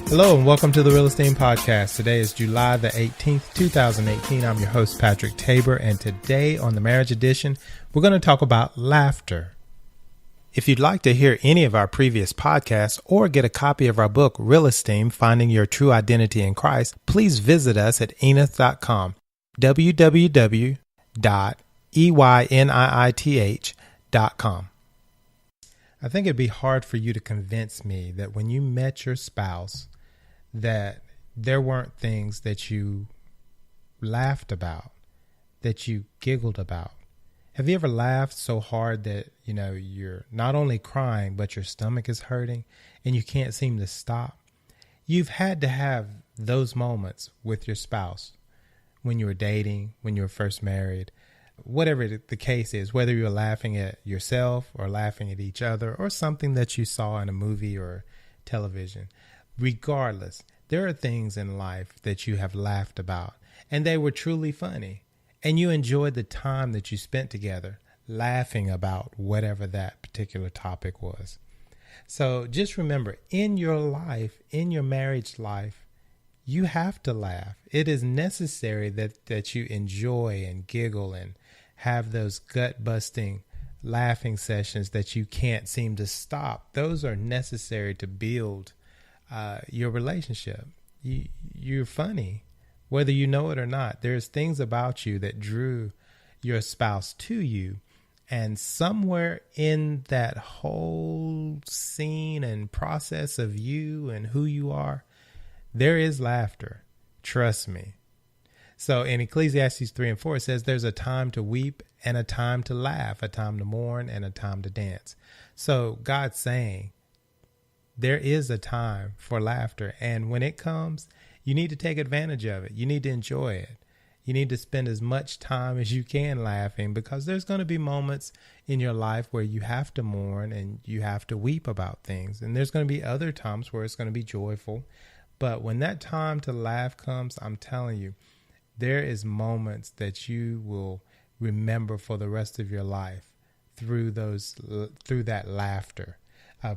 Hello and welcome to the Real-Esteem podcast. Today is July the 18th, 2018. I'm your host, Patrick Tabor, and today on the Marriage Edition, we're going to talk about laughter. If you'd like to hear any of our previous podcasts or get a copy of our book, Real-Esteem, Finding Your True Identity in Christ, please visit us at enith.com, www.eyniith.com. I think it'd be hard for you to convince me that when you met your spouse, that there weren't things that you laughed about, that you giggled about. Have you ever laughed so hard that, you're not only crying, but your stomach is hurting and you can't seem to stop? You've had to have those moments with your spouse when you were dating, when you were first married, whatever the case is, whether you're laughing at yourself or laughing at each other or something that you saw in a movie or television. Regardless, there are things in life that you have laughed about and they were truly funny and you enjoyed the time that you spent together laughing about whatever that particular topic was. So just remember, in your life, in your marriage life, you have to laugh. It is necessary that you enjoy and giggle and have those gut-busting laughing sessions that you can't seem to stop. Those are necessary to build your relationship. You're funny, whether you know it or not. There's things about you that drew your spouse to you. And somewhere in that whole scene and process of you and who you are, there is laughter. Trust me. So in Ecclesiastes 3:4, it says there's a time to weep and a time to laugh, a time to mourn and a time to dance. So God's saying there is a time for laughter. And when it comes, you need to take advantage of it. You need to enjoy it. You need to spend as much time as you can laughing, because there's going to be moments in your life where you have to mourn and you have to weep about things. And there's going to be other times where it's going to be joyful. But when that time to laugh comes, I'm telling you, there is moments that you will remember for the rest of your life through that laughter.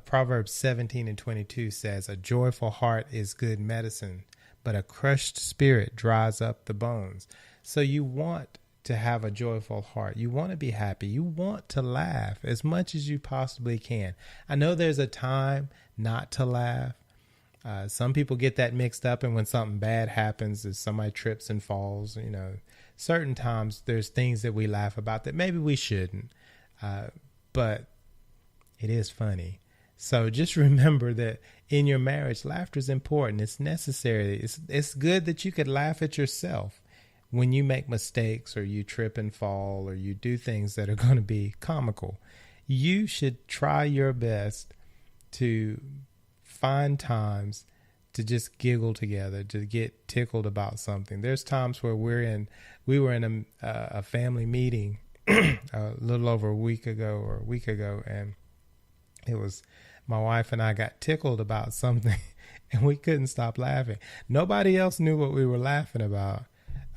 Proverbs 17:22 says, "A joyful heart is good medicine, but a crushed spirit dries up the bones." So you want to have a joyful heart. You want to be happy. You want to laugh as much as you possibly can. I know there's a time not to laugh. Some people get that mixed up, and when something bad happens, if somebody trips and falls, certain times there's things that we laugh about that maybe we shouldn't, but it is funny. So just remember that in your marriage, laughter is important. It's necessary. It's good that you could laugh at yourself when you make mistakes or you trip and fall or you do things that are going to be comical. You should try your best to find times to just giggle together, to get tickled about something. There's times where we were in a family meeting a little over a week ago, and it was my wife and I got tickled about something and we couldn't stop laughing. Nobody else knew what we were laughing about,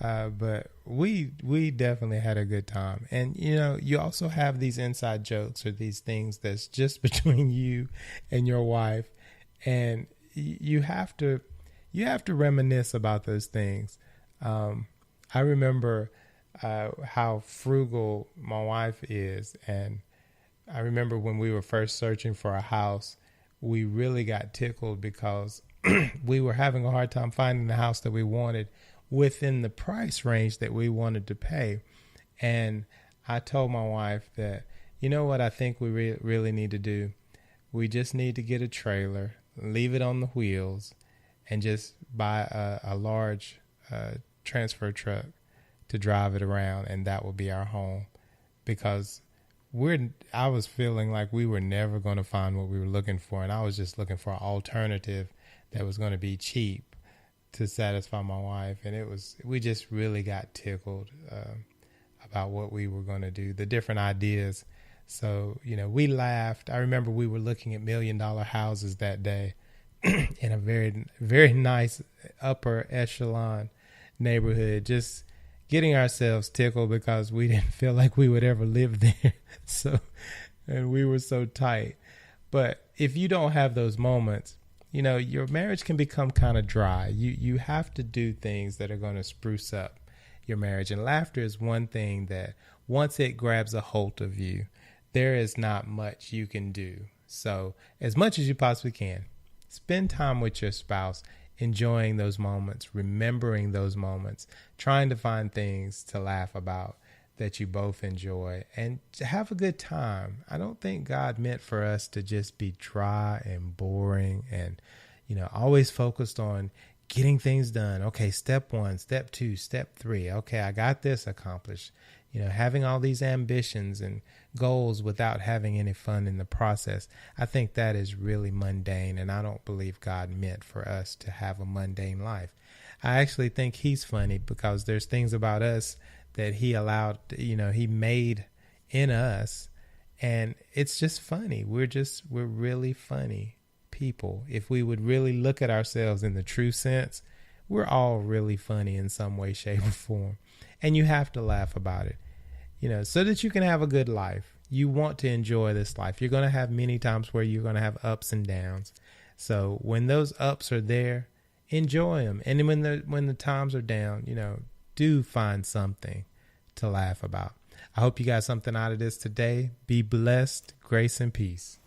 but we definitely had a good time. And, you also have these inside jokes or these things that's just between you and your wife. And you have to reminisce about those things. I remember how frugal my wife is, and I remember when we were first searching for a house, we really got tickled because we were having a hard time finding the house that we wanted within the price range that we wanted to pay. And I told my wife that, what I think we really need to do? We just need to get a trailer, leave it on the wheels, and just buy a large transfer truck to drive it around, and that will be our home. Because I was feeling like we were never going to find what we were looking for, and I was just looking for an alternative that was going to be cheap to satisfy my wife. And we just really got tickled about what we were going to do, the different ideas. So, we laughed. I remember we were looking at $1 million houses that day in a very, very nice upper echelon neighborhood, just getting ourselves tickled because we didn't feel like we would ever live there. And we were so tight. But if you don't have those moments, your marriage can become kind of dry. You have to do things that are going to spruce up your marriage. And laughter is one thing that once it grabs a hold of you, there is not much you can do. So as much as you possibly can, spend time with your spouse, enjoying those moments, remembering those moments, trying to find things to laugh about that you both enjoy, and to have a good time. I don't think God meant for us to just be dry and boring and, always focused on getting things done. Okay, step 1, step 2, step 3. Okay, I got this accomplished. Having all these ambitions and goals without having any fun in the process. I think that is really mundane, and I don't believe God meant for us to have a mundane life. I actually think he's funny because there's things about us that he allowed, he made in us, and it's just funny. We're really funny people. If we would really look at ourselves in the true sense, we're all really funny in some way, shape, or form. And you have to laugh about it, so that you can have a good life. You want to enjoy this life. You're going to have many times where you're going to have ups and downs. So when those ups are there, enjoy them. And when the times are down, do find something to laugh about. I hope you got something out of this today. Be blessed. Grace and peace.